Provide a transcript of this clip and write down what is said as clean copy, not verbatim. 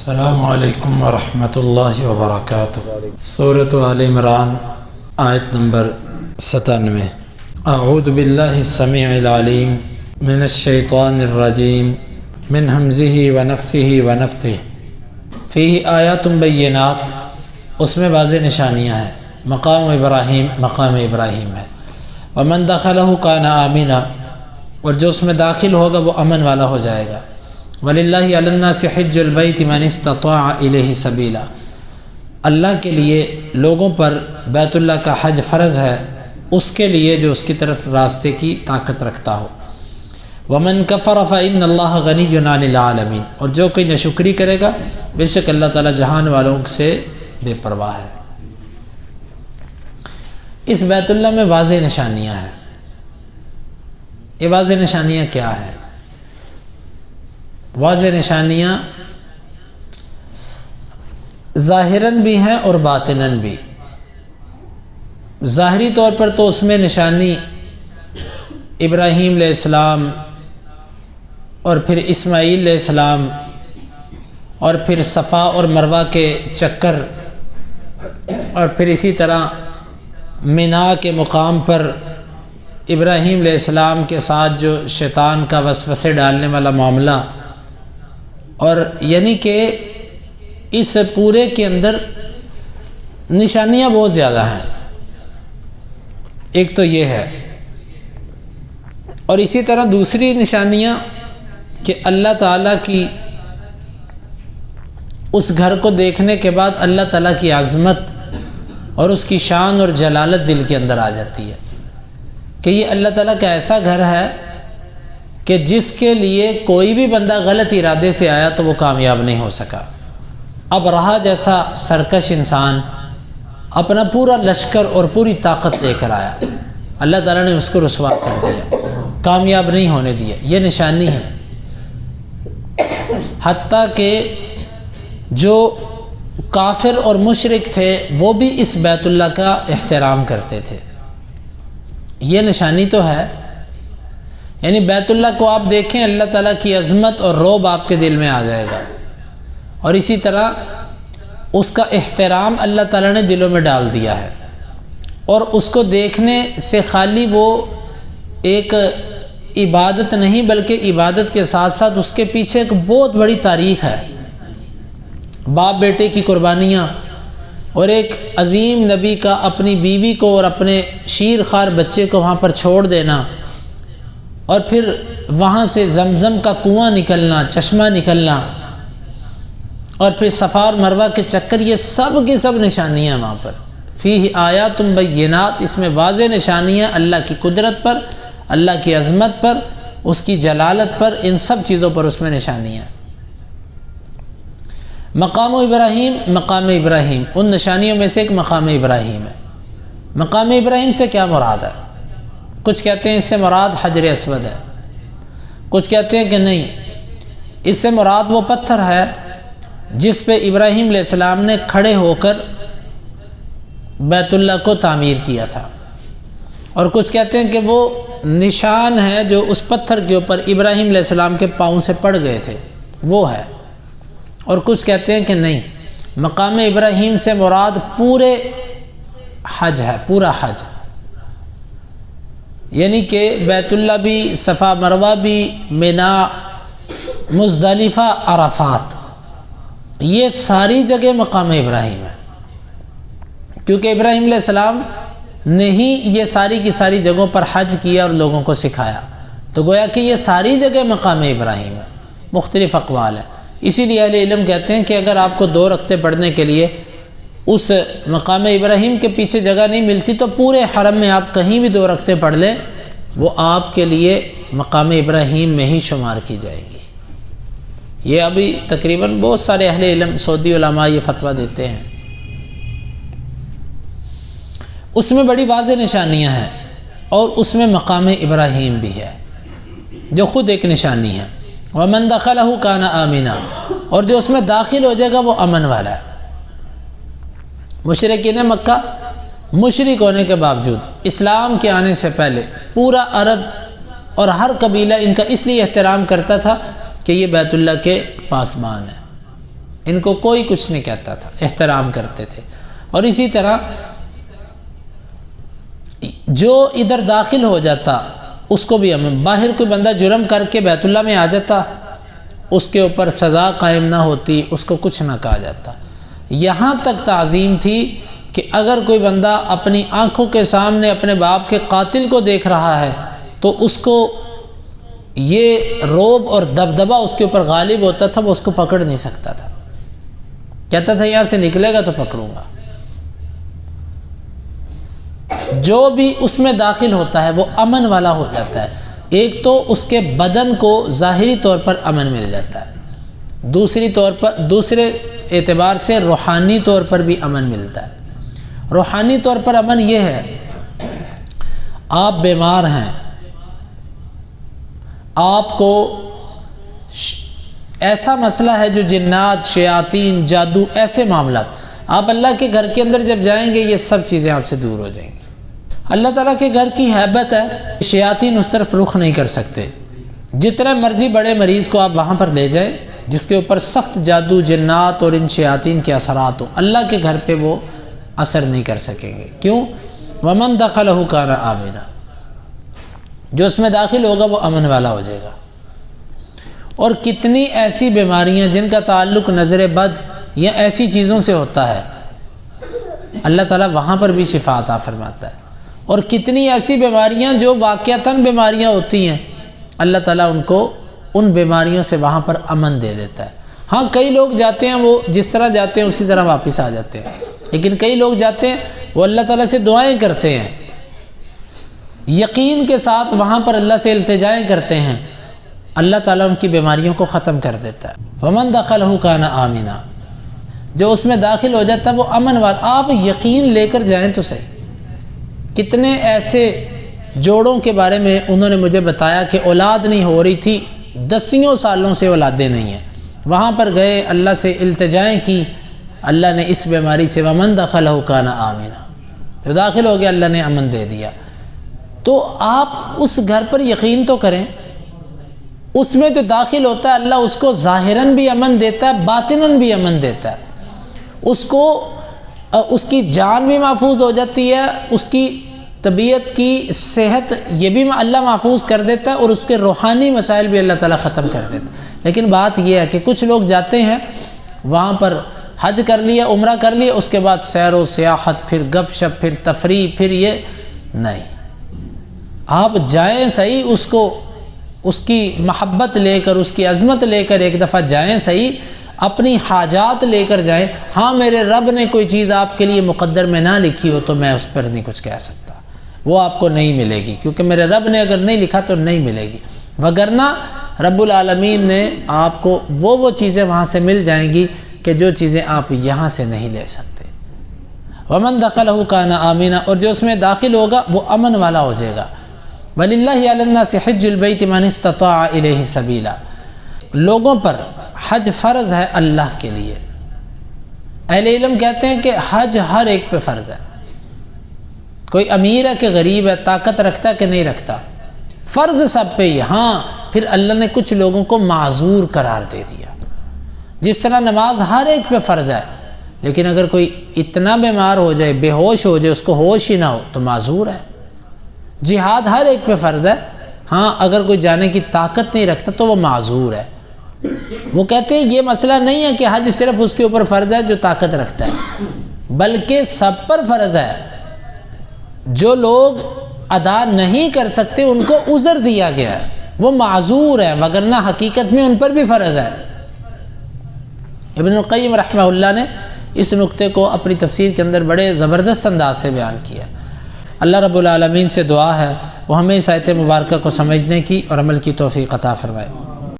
السلام علیکم ورحمۃ اللہ وبرکاتہ۔ سورۃ آل عمران آیت نمبر 97۔ اعوذ باللہ السمیع العلیم من الشیطان الرجیم من ھمزہ ونفخہ ونفثہ۔ فیہ آیات بینات، اس میں واضح نشانیاں ہیں۔ مقام ابراہیم ہے۔ ومن دخلہ کان آمنا، اور جو اس میں داخل ہوگا وہ امن والا ہو جائے گا۔ وَلِلَّهِ عَلَى النَّاسِ حِجُّ الْبَيْتِ مَنِ اسْتَطَاعَ إِلَيْهِ سَبِيلًا، اللہ کے لیے لوگوں پر بیت اللہ کا حج فرض ہے، اس کے لیے جو اس کی طرف راستے کی طاقت رکھتا ہو۔ وَمَن كَفَرَ فَإِنَّ اللَّهَ غَنِيٌّ عَنِ الْعَالَمِينَ، اور جو کوئی ناشکری کرے گا بے شک اللہ تعالیٰ جہان والوں سے بے پرواہ ہے۔ اس بیت اللہ میں واضح نشانیاں ہیں۔ یہ واضح نشانیاں کیا ہیں؟ واضح نشانیاں ظاہراً بھی ہیں اور باطناً بھی۔ ظاہری طور پر تو اس میں نشانی ابراہیم علیہ السلام اور پھر اسماعیل علیہ السلام اور پھر صفا اور مروہ کے چکر، اور پھر اسی طرح مینا کے مقام پر ابراہیم علیہ السلام کے ساتھ جو شیطان کا وسوسے ڈالنے والا معاملہ، اور یعنی کہ اس پورے کے اندر نشانیاں بہت زیادہ ہیں۔ ایک تو یہ ہے، اور اسی طرح دوسری نشانیاں کہ اللہ تعالیٰ کی اس گھر کو دیکھنے کے بعد اللہ تعالیٰ کی عظمت اور اس کی شان اور جلالت دل کے اندر آ جاتی ہے کہ یہ اللہ تعالیٰ کا ایسا گھر ہے کہ جس کے لیے کوئی بھی بندہ غلط ارادے سے آیا تو وہ کامیاب نہیں ہو سکا۔ اب رہا جیسا سرکش انسان اپنا پورا لشکر اور پوری طاقت لے کر آیا، اللہ تعالیٰ نے اس کو رسوا کر دیا، کامیاب نہیں ہونے دیا۔ یہ نشانی ہے۔ حتیٰ کہ جو کافر اور مشرک تھے وہ بھی اس بیت اللہ کا احترام کرتے تھے۔ یہ نشانی تو ہے، یعنی بیت اللہ کو آپ دیکھیں، اللہ تعالیٰ کی عظمت اور رعب آپ کے دل میں آ جائے گا، اور اسی طرح اس کا احترام اللہ تعالیٰ نے دلوں میں ڈال دیا ہے۔ اور اس کو دیکھنے سے خالی وہ ایک عبادت نہیں بلکہ عبادت کے ساتھ ساتھ اس کے پیچھے ایک بہت بڑی تاریخ ہے۔ باپ بیٹے کی قربانیاں، اور ایک عظیم نبی کا اپنی بیوی کو اور اپنے شیر خوار بچے کو وہاں پر چھوڑ دینا، اور پھر وہاں سے زمزم کا کنواں نکلنا، چشمہ نکلنا، اور پھر صفا اور مروہ کے چکر، یہ سب کی سب نشانیاں وہاں پر۔ فیہ آیات بینات، اس میں واضح نشانیاں اللہ کی قدرت پر، اللہ کی عظمت پر، اس کی جلالت پر، ان سب چیزوں پر اس میں نشانیاں۔ مقام ابراہیم ان نشانیوں میں سے ایک مقام ابراہیم ہے۔ مقام ابراہیم سے کیا مراد ہے؟ کچھ کہتے ہیں اس سے مراد حجر اسود ہے، کچھ کہتے ہیں کہ نہیں، اس سے مراد وہ پتھر ہے جس پہ ابراہیم علیہ السلام نے کھڑے ہو کر بیت اللہ کو تعمیر کیا تھا، اور کچھ کہتے ہیں کہ وہ نشان ہے جو اس پتھر کے اوپر ابراہیم علیہ السلام کے پاؤں سے پڑ گئے تھے، وہ ہے۔ اور کچھ کہتے ہیں کہ نہیں، مقام ابراہیم سے مراد پورے حج ہے، پورا حج، یعنی کہ بیت اللہ بھی، صفا مروہ بھی، مینا، مزدلفہ، عرفات، یہ ساری جگہ مقام ابراہیم ہے، کیونکہ ابراہیم علیہ السلام نے ہی یہ ساری کی ساری جگہوں پر حج کیا اور لوگوں کو سکھایا، تو گویا کہ یہ ساری جگہ مقام ابراہیم ہے۔ مختلف اقوال ہے، اسی لیے اہل علم کہتے ہیں کہ اگر آپ کو 2 رکعتیں پڑھنے کے لیے اس مقام ابراہیم کے پیچھے جگہ نہیں ملتی تو پورے حرم میں آپ کہیں بھی 2 رکعتیں پڑھ لیں، وہ آپ کے لیے مقام ابراہیم میں ہی شمار کی جائے گی۔ یہ ابھی تقریباً بہت سارے اہل علم، سعودی علماء یہ فتویٰ دیتے ہیں۔ اس میں بڑی واضح نشانیاں ہیں، اور اس میں مقام ابراہیم بھی ہے جو خود ایک نشانی ہے۔ وَمَن دَخَلَهُ كَانَ آمِنًا، اور جو اس میں داخل ہو جائے گا وہ امن والا ہے۔ مشرکین مکہ مشرک ہونے کے باوجود اسلام کے آنے سے پہلے پورا عرب اور ہر قبیلہ ان کا اس لیے احترام کرتا تھا کہ یہ بیت اللہ کے پاسبان ہے، ان کو کوئی کچھ نہیں کہتا تھا، احترام کرتے تھے۔ اور اسی طرح جو ادھر داخل ہو جاتا اس کو بھی امن، باہر کوئی بندہ جرم کر کے بیت اللہ میں آ جاتا، اس کے اوپر سزا قائم نہ ہوتی، اس کو کچھ نہ کہا جاتا۔ یہاں تک تعظیم تھی کہ اگر کوئی بندہ اپنی آنکھوں کے سامنے اپنے باپ کے قاتل کو دیکھ رہا ہے تو اس کو یہ رعب اور دبدبہ اس کے اوپر غالب ہوتا تھا، وہ اس کو پکڑ نہیں سکتا تھا، کہتا تھا یہاں سے نکلے گا تو پکڑوں گا۔ جو بھی اس میں داخل ہوتا ہے وہ امن والا ہو جاتا ہے۔ ایک تو اس کے بدن کو ظاہری طور پر امن مل جاتا ہے، دوسرے اعتبار سے روحانی طور پر بھی امن ملتا ہے۔ روحانی طور پر امن یہ ہے، آپ بیمار ہیں، آپ کو ایسا مسئلہ ہے جو جنات، شیاطین، جادو، ایسے معاملات، آپ اللہ کے گھر کے اندر جب جائیں گے یہ سب چیزیں آپ سے دور ہو جائیں گی۔ اللہ تعالیٰ کے گھر کی ہیبت ہے، شیاطین اس طرف رخ نہیں کر سکتے۔ جتنے مرضی بڑے مریض کو آپ وہاں پر لے جائیں جس کے اوپر سخت جادو، جنات اور ان شیاطین کے اثرات ہوں، اللہ کے گھر پہ وہ اثر نہیں کر سکیں گے۔ کیوں؟ وَمَن دَخَلَهُ كَانَ آمِنًا، جو اس میں داخل ہوگا وہ امن والا ہو جائے گا۔ اور کتنی ایسی بیماریاں جن کا تعلق نظر بد یا ایسی چیزوں سے ہوتا ہے، اللہ تعالیٰ وہاں پر بھی شفا عطا فرماتا ہے۔ اور کتنی ایسی بیماریاں جو واقعتاً بیماریاں ہوتی ہیں، اللہ تعالیٰ ان کو ان بیماریوں سے وہاں پر امن دے دیتا ہے۔ ہاں کئی لوگ جاتے ہیں وہ جس طرح جاتے ہیں اسی طرح واپس آ جاتے ہیں، لیکن کئی لوگ جاتے ہیں وہ اللہ تعالیٰ سے دعائیں کرتے ہیں، یقین کے ساتھ وہاں پر اللہ سے التجائیں کرتے ہیں، اللہ تعالیٰ ان کی بیماریوں کو ختم کر دیتا ہے۔ فَمَن دَخَلَهُ كَانَ آمِنًا، جو اس میں داخل ہو جاتا ہے وہ امن والا۔ آپ یقین لے کر جائیں تو صحیح۔ کتنے ایسے جوڑوں کے بارے میں انہوں نے مجھے بتایا کہ اولاد نہیں ہو رہی تھی، 10 سالوں سے اولادیں نہیں ہیں، وہاں پر گئے، اللہ سے التجائیں کی، اللہ نے اس بیماری سے وَمَن دَخَلَهُ كَانَ آمِنًا، جو داخل ہو گیا اللہ نے امن دے دیا۔ تو آپ اس گھر پر یقین تو کریں، اس میں جو داخل ہوتا ہے اللہ اس کو ظاہراً بھی امن دیتا ہے، باطناً بھی امن دیتا ہے، اس کو اس کی جان بھی محفوظ ہو جاتی ہے، اس کی طبیعت کی صحت یہ بھی اللہ محفوظ کر دیتا ہے، اور اس کے روحانی مسائل بھی اللہ تعالیٰ ختم کر دیتا ہے۔ لیکن بات یہ ہے کہ کچھ لوگ جاتے ہیں وہاں پر حج کر لیا، عمرہ کر لیا، اس کے بعد سیر و سیاحت، پھر گپ شپ، پھر تفریح، پھر یہ نہیں۔ آپ جائیں صحیح، اس کو اس کی محبت لے کر، اس کی عظمت لے کر ایک دفعہ جائیں صحیح، اپنی حاجات لے کر جائیں۔ ہاں میرے رب نے کوئی چیز آپ کے لیے مقدر میں نہ لکھی ہو تو میں اس پر نہیں کچھ کہہ سکتا، وہ آپ کو نہیں ملے گی، کیونکہ میرے رب نے اگر نہیں لکھا تو نہیں ملے گی، وگرنہ رب العالمین نے آپ کو وہ چیزیں وہاں سے مل جائیں گی کہ جو چیزیں آپ یہاں سے نہیں لے سکتے۔ وَمَن دَخَلَهُ كَانَ آمِنًا، اور جو اس میں داخل ہوگا وہ امن والا ہو جائے گا۔ وَلِلَّهِ عَلَى النَّاسِ حِجُّ الْبَيْتِ مَنِ اسْتَطَاعَ إِلَيْهِ سَبِيلًا، لوگوں پر حج فرض ہے اللہ کے لیے۔ اہل علم کہتے ہیں کہ حج ہر ایک پہ فرض ہے، کوئی امیر ہے کہ غریب ہے، طاقت رکھتا ہے کہ نہیں رکھتا، فرض سب پہ ہی۔ ہاں پھر اللہ نے کچھ لوگوں کو معذور قرار دے دیا، جس طرح نماز ہر ایک پہ فرض ہے، لیکن اگر کوئی اتنا بیمار ہو جائے، بے ہوش ہو جائے، اس کو ہوش ہی نہ ہو تو معذور ہے۔ جہاد ہر ایک پہ فرض ہے، ہاں اگر کوئی جانے کی طاقت نہیں رکھتا تو وہ معذور ہے۔ وہ کہتے ہیں یہ مسئلہ نہیں ہے کہ حج صرف اس کے اوپر فرض ہے جو طاقت رکھتا ہے، بلکہ سب پر فرض ہے۔ جو لوگ ادا نہیں کر سکتے ان کو عذر دیا گیا ہے، وہ معذور ہیں، وگرنہ حقیقت میں ان پر بھی فرض ہے۔ ابن القیم رحمہ اللہ نے اس نقطے کو اپنی تفسیر کے اندر بڑے زبردست انداز سے بیان کیا۔ اللہ رب العالمین سے دعا ہے وہ ہمیں اس آیت مبارکہ کو سمجھنے کی اور عمل کی توفیق عطا فرمائے۔